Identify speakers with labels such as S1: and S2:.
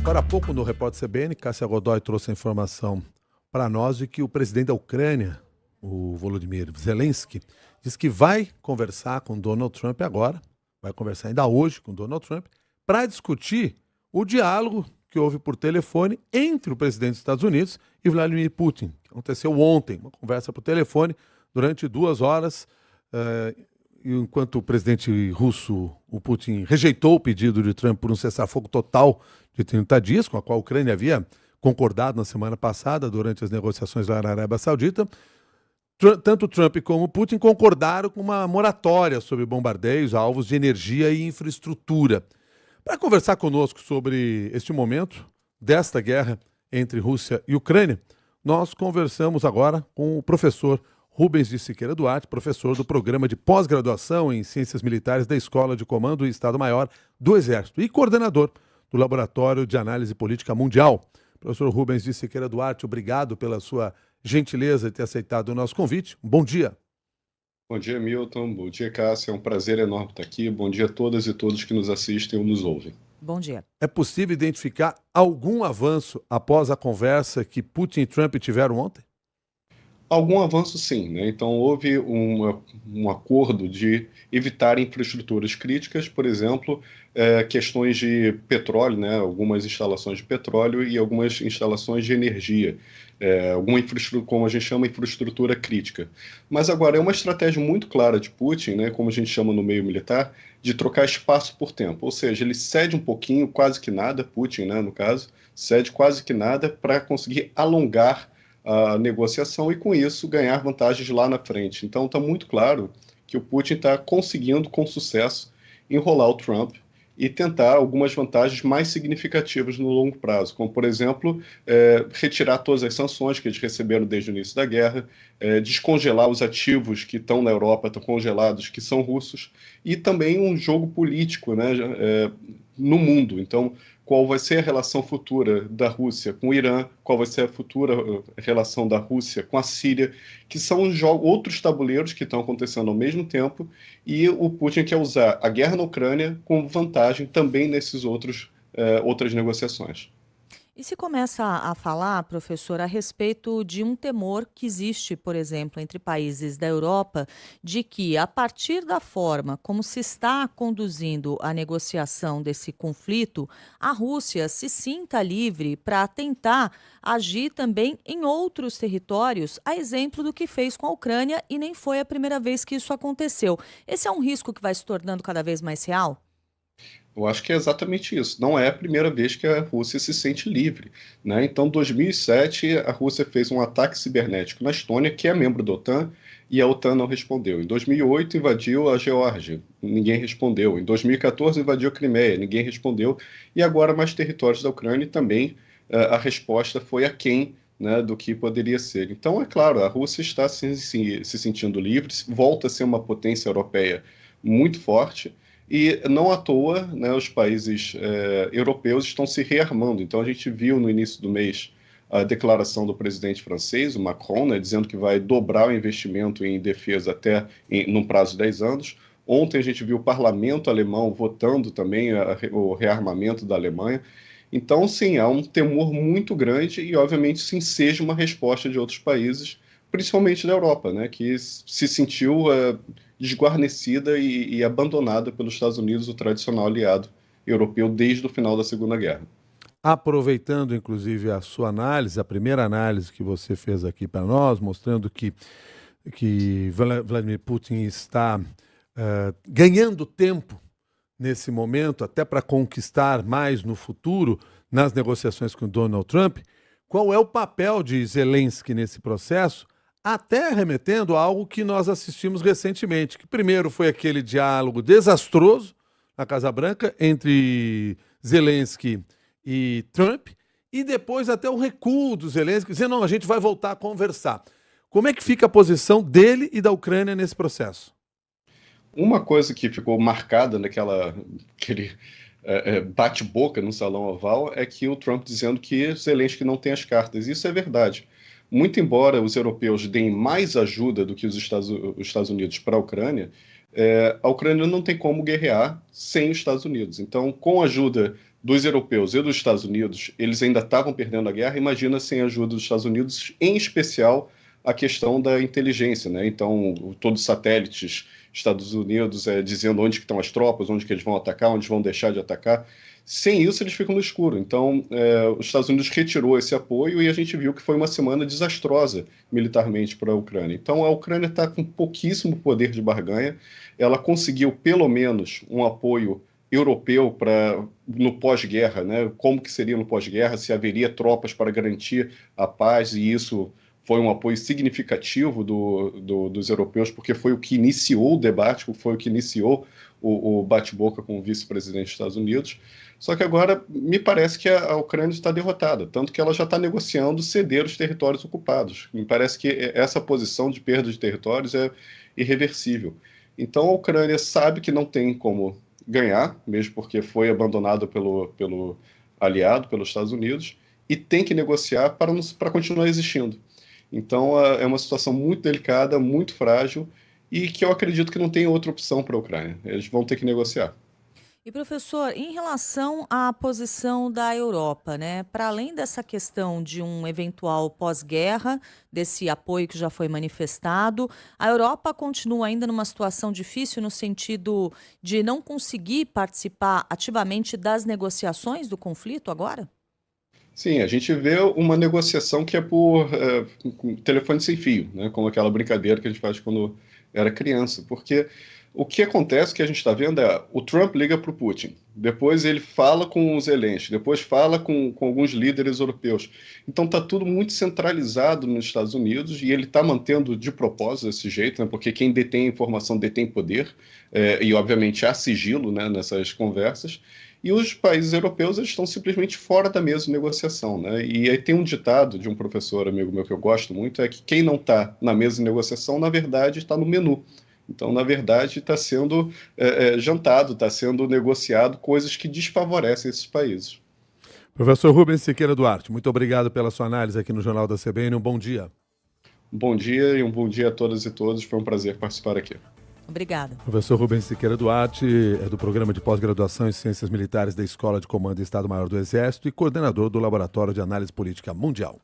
S1: Agora há pouco, no Repórter CBN, Cássia Godoy trouxe a informação para nós de que o presidente da Ucrânia, o Volodymyr Zelensky, diz que vai conversar com Donald Trump agora, vai conversar ainda hoje com Donald Trump, para discutir o diálogo que houve por telefone entre o presidente dos Estados Unidos e Vladimir Putin, que aconteceu ontem, uma conversa por telefone durante 2 horas, enquanto o presidente russo, o Putin, rejeitou o pedido de Trump por um cessar-fogo total de 30 dias, com a qual a Ucrânia havia concordado na semana passada, durante as negociações lá na Arábia Saudita, tanto Trump como Putin concordaram com uma moratória sobre bombardeios, alvos de energia e infraestrutura. Para conversar conosco sobre este momento desta guerra entre Rússia e Ucrânia, nós conversamos agora com o professor Rubens de Siqueira Duarte, professor do Programa de Pós-Graduação em Ciências Militares da Escola de Comando e Estado-Maior do Exército e coordenador do Laboratório de Análise Política Mundial. Professor Rubens de Siqueira Duarte, obrigado pela sua gentileza de ter aceitado o nosso convite. Bom dia.
S2: Bom dia, Milton. Bom dia, Cássia. É um prazer enorme estar aqui. Bom dia a todas e todos que nos assistem ou nos ouvem.
S3: Bom dia.
S1: É possível identificar algum avanço após a conversa que Putin e Trump tiveram ontem?
S2: Algum avanço, sim, né? Então, houve um acordo de evitar infraestruturas críticas, por exemplo, questões de petróleo, né? Algumas instalações de petróleo e algumas instalações de energia, alguma infraestrutura, como a gente chama, infraestrutura crítica. Mas agora é uma estratégia muito clara de Putin, né? Como a gente chama no meio militar, de trocar espaço por tempo, ou seja, ele cede um pouquinho, quase que nada, Putin, né, no caso, cede quase que nada para conseguir alongar a negociação e, com isso, ganhar vantagens lá na frente. Então, está muito claro que o Putin está conseguindo, com sucesso, enrolar o Trump e tentar algumas vantagens mais significativas no longo prazo, como, por exemplo, retirar todas as sanções que eles receberam desde o início da guerra, descongelar os ativos que estão na Europa, estão congelados, que são russos, e também um jogo político, né, no mundo. Então, qual vai ser a relação futura da Rússia com o Irã, qual vai ser a futura relação da Rússia com a Síria, que são outros tabuleiros que estão acontecendo ao mesmo tempo, e o Putin quer usar a guerra na Ucrânia como vantagem também nesses outras negociações.
S3: E se começa a falar, professor, a respeito de um temor que existe, por exemplo, entre países da Europa, de que, a partir da forma como se está conduzindo a negociação desse conflito, a Rússia se sinta livre para tentar agir também em outros territórios, a exemplo do que fez com a Ucrânia, e nem foi a primeira vez que isso aconteceu. Esse é um risco que vai se tornando cada vez mais real?
S2: Eu acho que é exatamente isso. Não é a primeira vez que a Rússia se sente livre, né? Então, em 2007, a Rússia fez um ataque cibernético na Estônia, que é membro da OTAN, e a OTAN não respondeu. Em 2008, invadiu a Geórgia, ninguém respondeu. Em 2014, invadiu a Crimeia, ninguém respondeu. E agora, mais territórios da Ucrânia, e também a resposta foi aquém, né, do que poderia ser. Então, é claro, a Rússia está se sentindo livre, volta a ser uma potência europeia muito forte. E não à toa, né, os países europeus estão se rearmando. Então, a gente viu no início do mês a declaração do presidente francês, o Macron, né, dizendo que vai dobrar o investimento em defesa num prazo de 10 anos. Ontem a gente viu o parlamento alemão votando também o rearmamento da Alemanha. Então, sim, há um temor muito grande e, obviamente, sim, seja uma resposta de outros países, principalmente da Europa, né, que se sentiu desguarnecida e abandonada pelos Estados Unidos, o tradicional aliado europeu, desde o final da Segunda Guerra.
S1: Aproveitando, inclusive, a sua análise, a primeira análise que você fez aqui para nós, mostrando que Vladimir Putin está ganhando tempo nesse momento, até para conquistar mais no futuro, nas negociações com Donald Trump, qual é o papel de Zelensky nesse processo? Até remetendo a algo que nós assistimos recentemente, que primeiro foi aquele diálogo desastroso na Casa Branca entre Zelensky e Trump, e depois até o recuo do Zelensky, dizendo, não, a gente vai voltar a conversar. Como é que fica a posição dele e da Ucrânia nesse processo?
S2: Uma coisa que ficou marcada naquele bate-boca no Salão Oval é que o Trump dizendo que Zelensky não tem as cartas. Isso é verdade. Muito embora os europeus deem mais ajuda do que os Estados Unidos para a Ucrânia não tem como guerrear sem os Estados Unidos. Então, com a ajuda dos europeus e dos Estados Unidos, eles ainda estavam perdendo a guerra, imagina sem a ajuda dos Estados Unidos, em especial a questão da inteligência, né? Então, todos os satélites Estados Unidos dizendo onde que estão as tropas, onde que eles vão atacar, onde vão deixar de atacar. Sem isso, eles ficam no escuro. Então, os Estados Unidos retirou esse apoio e a gente viu que foi uma semana desastrosa militarmente para a Ucrânia. Então, a Ucrânia está com pouquíssimo poder de barganha. Ela conseguiu, pelo menos, um apoio europeu no pós-guerra, né? Como que seria no pós-guerra, se haveria tropas para garantir a paz, e isso foi um apoio significativo dos europeus, porque foi o que iniciou o debate, foi o que iniciou o bate-boca com o vice-presidente dos Estados Unidos. Só que agora me parece que a Ucrânia está derrotada, tanto que ela já está negociando ceder os territórios ocupados. Me parece que essa posição de perda de territórios é irreversível. Então a Ucrânia sabe que não tem como ganhar, mesmo porque foi abandonado pelo aliado, pelos Estados Unidos, e tem que negociar para continuar existindo. Então é uma situação muito delicada, muito frágil, e que eu acredito que não tem outra opção para a Ucrânia. Eles vão ter que negociar.
S3: E professor, em relação à posição da Europa, né? Para além dessa questão de um eventual pós-guerra, desse apoio que já foi manifestado, a Europa continua ainda numa situação difícil no sentido de não conseguir participar ativamente das negociações do conflito agora?
S2: Sim, a gente vê uma negociação que é por telefone sem fio, né? Como aquela brincadeira que a gente faz quando era criança, porque o que acontece que a gente está vendo o Trump liga para o Putin, depois ele fala com o Zelensky, depois fala com alguns líderes europeus. Então está tudo muito centralizado nos Estados Unidos e ele está mantendo de propósito desse jeito, né, porque quem detém a informação detém poder, e obviamente há sigilo, né, nessas conversas, e os países europeus eles estão simplesmente fora da mesa de negociação. Né? E aí tem um ditado de um professor amigo meu que eu gosto muito, é que quem não está na mesa de negociação, na verdade, está no menu. Então, na verdade, está sendo jantado, está sendo negociado coisas que desfavorecem esses países.
S1: Professor Rubens Siqueira Duarte, muito obrigado pela sua análise aqui no Jornal da CBN. Um bom dia.
S2: Um bom dia e um bom dia a todas e todos. Foi um prazer participar aqui.
S3: Obrigada.
S1: Professor Rubens Siqueira Duarte é do Programa de Pós-Graduação em Ciências Militares da Escola de Comando e Estado-Maior do Exército e coordenador do Laboratório de Análise Política Mundial.